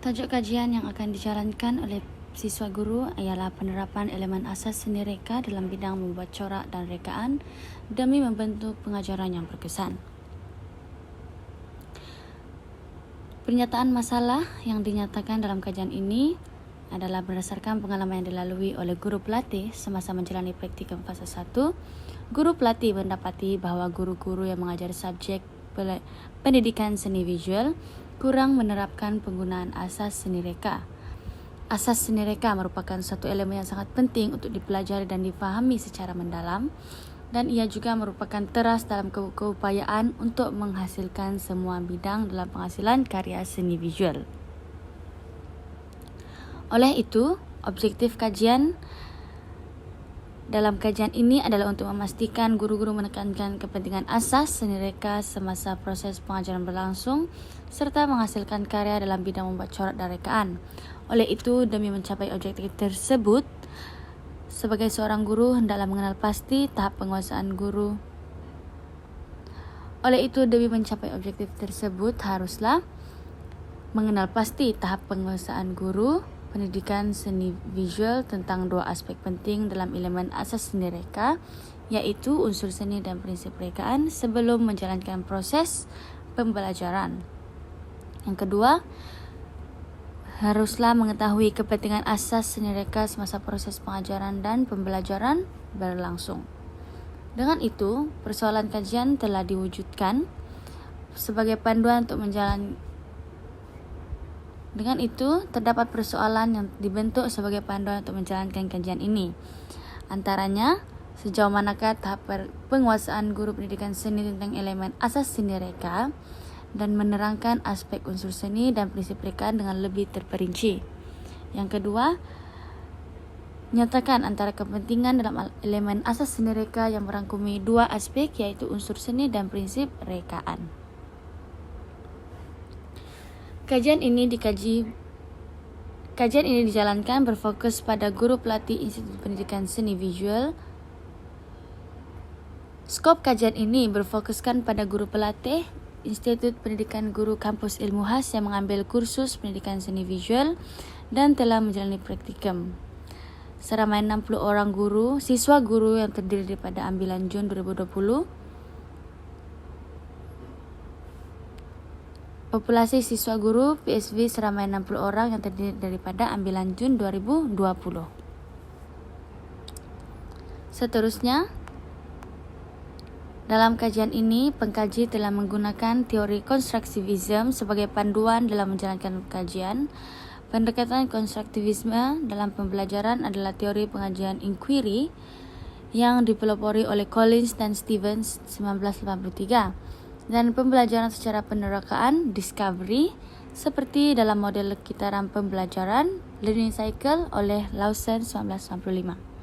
Tajuk kajian yang akan dijalankan oleh siswa guru ialah penerapan elemen asas seni reka dalam bidang membuat corak dan rekaan demi membentuk pengajaran yang berkesan. Pernyataan masalah yang dinyatakan dalam kajian ini adalah berdasarkan pengalaman yang dilalui oleh guru pelatih semasa menjalani praktikum fasa 1. Guru pelatih mendapati bahawa guru-guru yang mengajar subjek pendidikan seni visual kurang menerapkan penggunaan asas seni reka. Asas seni reka merupakan satu elemen yang sangat penting untuk dipelajari dan difahami secara mendalam, dan ia juga merupakan teras dalam keupayaan untuk menghasilkan semua bidang dalam penghasilan karya seni visual. Oleh itu, objektif kajian dalam kajian ini adalah untuk memastikan guru-guru menekankan kepentingan asas seni reka semasa proses pengajaran berlangsung serta menghasilkan karya dalam bidang membuat corak dan rekaan. Oleh itu, demi mencapai objektif tersebut, sebagai seorang guru hendaklah mengenal pasti tahap penguasaan guru. Oleh itu, demi mencapai objektif tersebut haruslah mengenal pasti tahap penguasaan guru pendidikan seni visual tentang dua aspek penting dalam elemen asas seni reka, iaitu unsur seni dan prinsip rekaan sebelum menjalankan proses pembelajaran. Yang kedua, haruslah mengetahui kepentingan asas seni reka semasa proses pengajaran dan pembelajaran berlangsung. Dengan itu, persoalan kajian telah diwujudkan sebagai panduan untuk Dengan itu, terdapat persoalan yang dibentuk sebagai panduan untuk menjalankan kajian ini. Antaranya, sejauh manakah tahap penguasaan guru pendidikan seni tentang elemen asas seni reka dan menerangkan aspek unsur seni dan prinsip rekaan dengan lebih terperinci. Yang kedua, nyatakan antara kepentingan dalam elemen asas seni reka yang merangkumi dua aspek, yaitu unsur seni dan prinsip rekaan. Kajian ini dijalankan berfokus pada guru pelatih Institut Pendidikan Seni Visual. Skop kajian ini berfokuskan pada guru pelatih Institut Pendidikan Guru Kampus Ilmu Khas yang mengambil kursus pendidikan seni visual dan telah menjalani praktikum. Seramai 60 orang siswa guru yang terdiri daripada ambilan Jun 2020. Populasi siswa guru PSV seramai 60 orang yang terdiri daripada ambilan Jun 2020. Seterusnya, dalam kajian ini, pengkaji telah menggunakan teori konstruktivisme sebagai panduan dalam menjalankan kajian. Pendekatan konstruktivisme dalam pembelajaran adalah teori pengajian inquiry yang dipelopori oleh Collins dan Stevens 1983. Dan pembelajaran secara penerokaan discovery seperti dalam model kitaran pembelajaran learning cycle oleh Lawson 1995.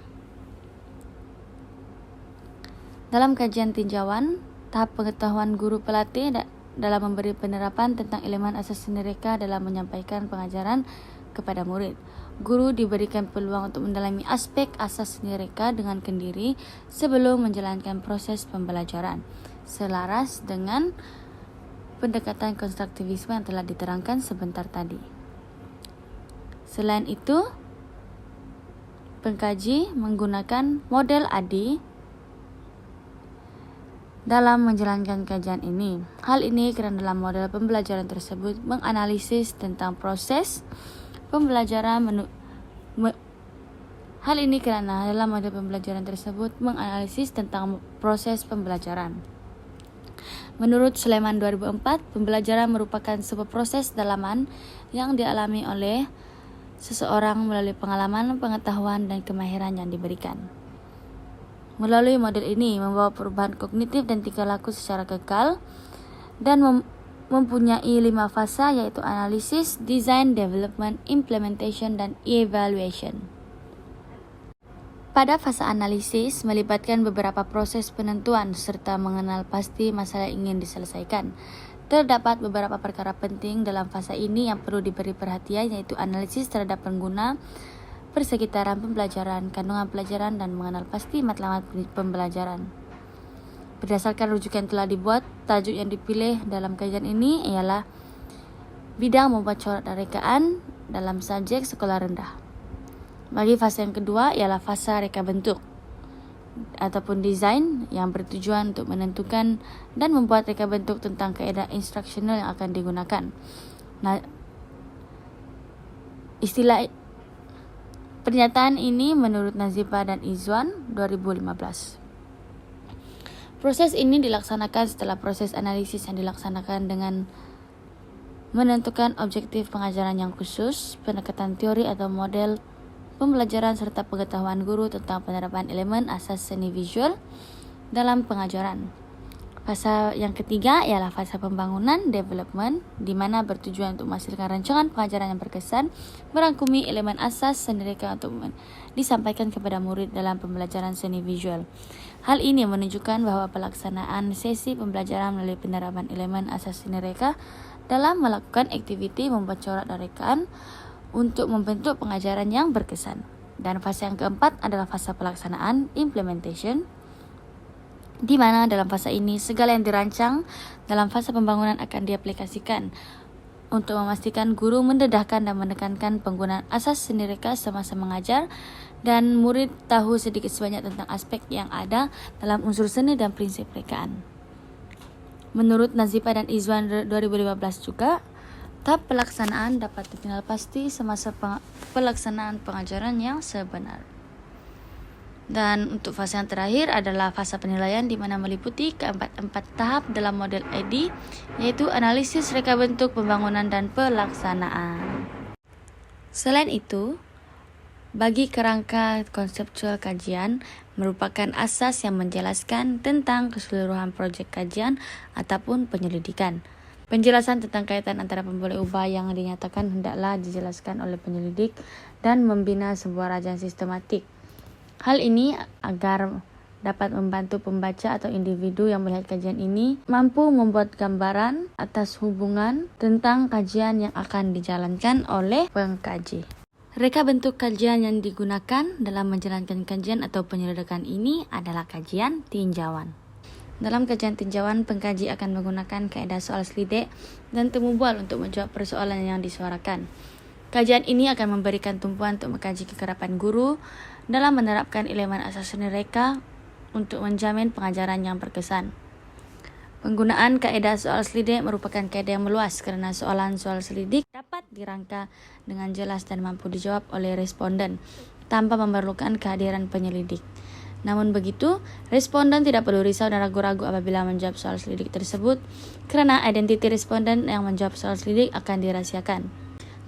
Dalam kajian tinjauan, tahap pengetahuan guru pelatih dalam memberi penerapan tentang elemen asas seni reka dalam menyampaikan pengajaran kepada murid. Guru diberikan peluang untuk mendalami aspek asas seni reka dengan kendiri sebelum menjalankan proses pembelajaran, selaras dengan pendekatan konstruktivisme yang telah diterangkan sebentar tadi. Selain itu, pengkaji menggunakan model ADI dalam menjalankan kajian ini. Hal ini kerana dalam model pembelajaran tersebut menganalisis tentang proses pembelajaran Menurut Sulaiman 2004, pembelajaran merupakan sebuah proses dalaman yang dialami oleh seseorang melalui pengalaman, pengetahuan dan kemahiran yang diberikan. Melalui model ini membawa perubahan kognitif dan tingkah laku secara kekal dan mempunyai 5 fasa, yaitu analisis, design, development, implementation dan evaluation. Pada fasa analisis melibatkan beberapa proses penentuan serta mengenal pasti masalah yang ingin diselesaikan. Terdapat beberapa perkara penting dalam fasa ini yang perlu diberi perhatian, yaitu analisis terhadap pengguna, persekitaran pembelajaran, kandungan pelajaran dan mengenal pasti matlamat pembelajaran. Berdasarkan rujukan yang telah dibuat, tajuk yang dipilih dalam kajian ini ialah bidang membuat corak dan rekaan dalam subjek sekolah rendah. Bagi fasa yang kedua ialah fasa reka bentuk ataupun desain yang bertujuan untuk menentukan dan membuat reka bentuk tentang kaedah instruksional yang akan digunakan. Istilah pernyataan ini menurut Nazipa dan Izwan 2015. Proses ini dilaksanakan setelah proses analisis yang dilaksanakan dengan menentukan objektif pengajaran yang khusus, pendekatan teori atau model pembelajaran serta pengetahuan guru tentang penerapan elemen asas seni visual dalam pengajaran. Fasa yang ketiga ialah fasa pembangunan development, di mana bertujuan untuk menghasilkan rancangan pengajaran yang berkesan, merangkumi elemen asas seni reka untuk disampaikan kepada murid dalam pembelajaran seni visual. Hal ini menunjukkan bahwa pelaksanaan sesi pembelajaran melalui penerapan elemen asas seni reka dalam melakukan aktiviti membuat corak dan rekaan untuk membentuk pengajaran yang berkesan. Dan fasa yang keempat adalah fasa pelaksanaan implementation, di mana dalam fasa ini segala yang dirancang dalam fasa pembangunan akan diaplikasikan untuk memastikan guru mendedahkan dan menekankan penggunaan asas seni reka semasa mengajar dan murid tahu sedikit sebanyak tentang aspek yang ada dalam unsur seni dan prinsip rekaan. Menurut Nazipa dan Izwan 2015 juga, tahap pelaksanaan dapat dikenal pasti semasa pelaksanaan pengajaran yang sebenar. Dan untuk fase yang terakhir adalah fase penilaian, di mana meliputi keempat tahap dalam model EDI, yaitu analisis reka bentuk, pembangunan, dan pelaksanaan. Selain itu, bagi kerangka konseptual kajian merupakan asas yang menjelaskan tentang keseluruhan proyek kajian ataupun penyelidikan. Penjelasan tentang kaitan antara pemboleh ubah yang dinyatakan hendaklah dijelaskan oleh penyelidik dan membina sebuah rajang sistematik. Hal ini agar dapat membantu pembaca atau individu yang melihat kajian ini mampu membuat gambaran atas hubungan tentang kajian yang akan dijalankan oleh pengkaji. Reka bentuk kajian yang digunakan dalam menjalankan kajian atau penyelidikan ini adalah kajian tinjauan. Dalam kajian tinjauan, pengkaji akan menggunakan kaedah soal selidik dan temu bual untuk menjawab persoalan yang disuarakan. Kajian ini akan memberikan tumpuan untuk mengkaji kekerapan guru dalam menerapkan elemen asas seni reka untuk menjamin pengajaran yang berkesan. Penggunaan kaedah soal selidik merupakan kaedah yang meluas kerana soalan soal selidik dapat dirangka dengan jelas dan mampu dijawab oleh responden tanpa memerlukan kehadiran penyelidik. Namun begitu, responden tidak perlu risau dan ragu-ragu apabila menjawab soal selidik tersebut kerana identiti responden yang menjawab soal selidik akan dirahsiakan.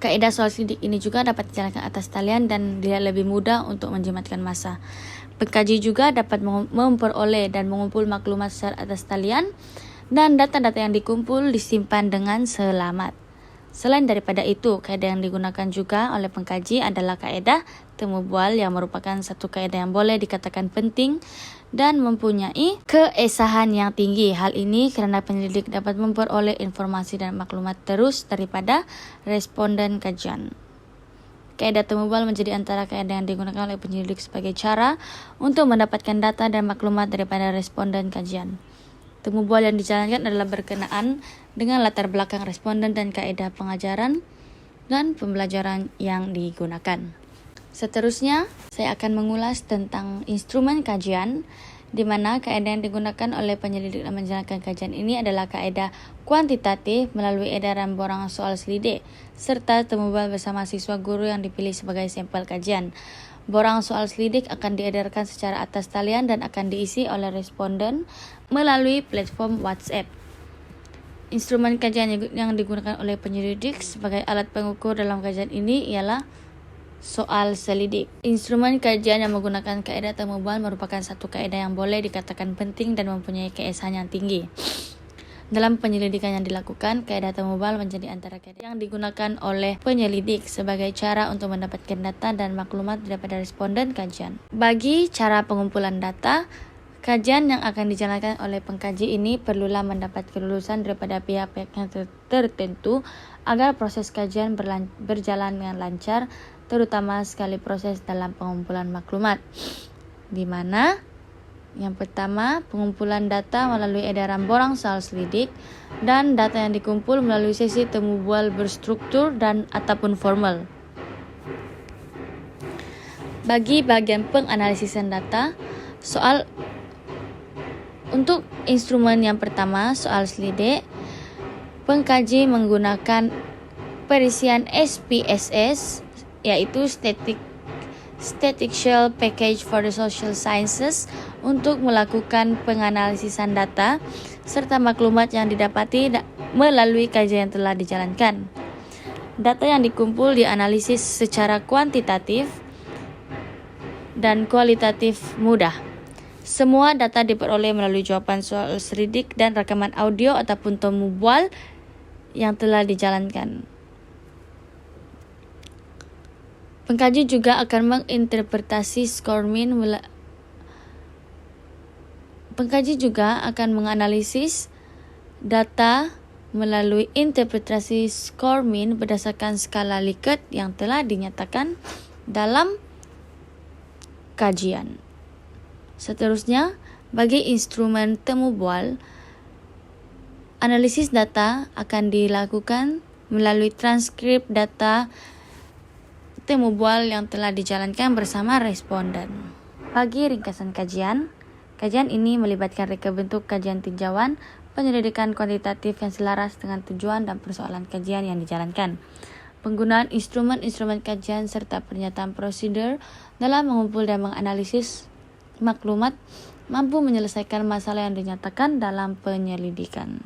Kaedah soal selidik ini juga dapat dijalankan atas talian dan dilihat lebih mudah untuk menjimatkan masa. Pengkaji juga dapat memperoleh dan mengumpul maklumat secara atas talian dan data-data yang dikumpul disimpan dengan selamat. Selain daripada itu, kaedah yang digunakan juga oleh pengkaji adalah kaedah temu bual yang merupakan satu kaedah yang boleh dikatakan penting dan mempunyai keesahan yang tinggi. Hal ini kerana penyelidik dapat memperoleh informasi dan maklumat terus daripada responden kajian. Kaedah temu bual menjadi antara kaedah yang digunakan oleh penyelidik sebagai cara untuk mendapatkan data dan maklumat daripada responden kajian. Temu bual yang dijalankan adalah berkenaan dengan latar belakang responden dan kaedah pengajaran dan pembelajaran yang digunakan. Seterusnya, saya akan mengulas tentang instrumen kajian, di mana kaedah yang digunakan oleh penyelidik dalam menjalankan kajian ini adalah kaedah kuantitatif melalui edaran borang soal selidik, serta temu bual bersama siswa guru yang dipilih sebagai sampel kajian. Borang soal selidik akan diedarkan secara atas talian dan akan diisi oleh responden melalui platform WhatsApp. Instrumen kajian yang digunakan oleh penyelidik sebagai alat pengukur dalam kajian ini ialah soal selidik. Instrumen kajian yang menggunakan kaedah temu bual merupakan satu kaedah yang boleh dikatakan penting dan mempunyai keesahan yang tinggi. Dalam penyelidikan yang dilakukan, kaedah temu bual menjadi antara kaedah yang digunakan oleh penyelidik sebagai cara untuk mendapatkan data dan maklumat daripada responden kajian. Bagi cara pengumpulan data, kajian yang akan dijalankan oleh pengkaji ini perlulah mendapat kelulusan daripada pihak-pihak yang tertentu agar proses kajian berjalan dengan lancar, terutama sekali proses dalam pengumpulan maklumat, di mana Yang pertama, pengumpulan data melalui edaran borang soal selidik dan data yang dikumpul melalui sesi temu bual berstruktur dan ataupun formal. Bagi bagian penganalisisan data, untuk instrumen yang pertama, soal selidik, pengkaji menggunakan perisian SPSS, yaitu Statistical Package for the Social Sciences, untuk melakukan penganalisisan data serta maklumat yang didapati melalui kajian yang telah dijalankan. Data yang dikumpul dianalisis secara kuantitatif dan kualitatif mudah. Semua data diperoleh melalui jawaban soal selidik dan rekaman audio ataupun temu bual yang telah dijalankan. Pengkaji juga akan menginterpretasi skor min. Pengkaji juga akan menganalisis data melalui interpretasi skor min berdasarkan skala Likert yang telah dinyatakan dalam kajian. Seterusnya, bagi instrumen temu bual, analisis data akan dilakukan melalui transkrip data temu bual yang telah dijalankan bersama responden. Bagi ringkasan kajian ini melibatkan reka bentuk kajian tinjauan, penyelidikan kuantitatif yang selaras dengan tujuan dan persoalan kajian yang dijalankan, penggunaan instrumen-instrumen kajian serta pernyataan prosedur dalam mengumpul dan menganalisis maklumat mampu menyelesaikan masalah yang dinyatakan dalam penyelidikan.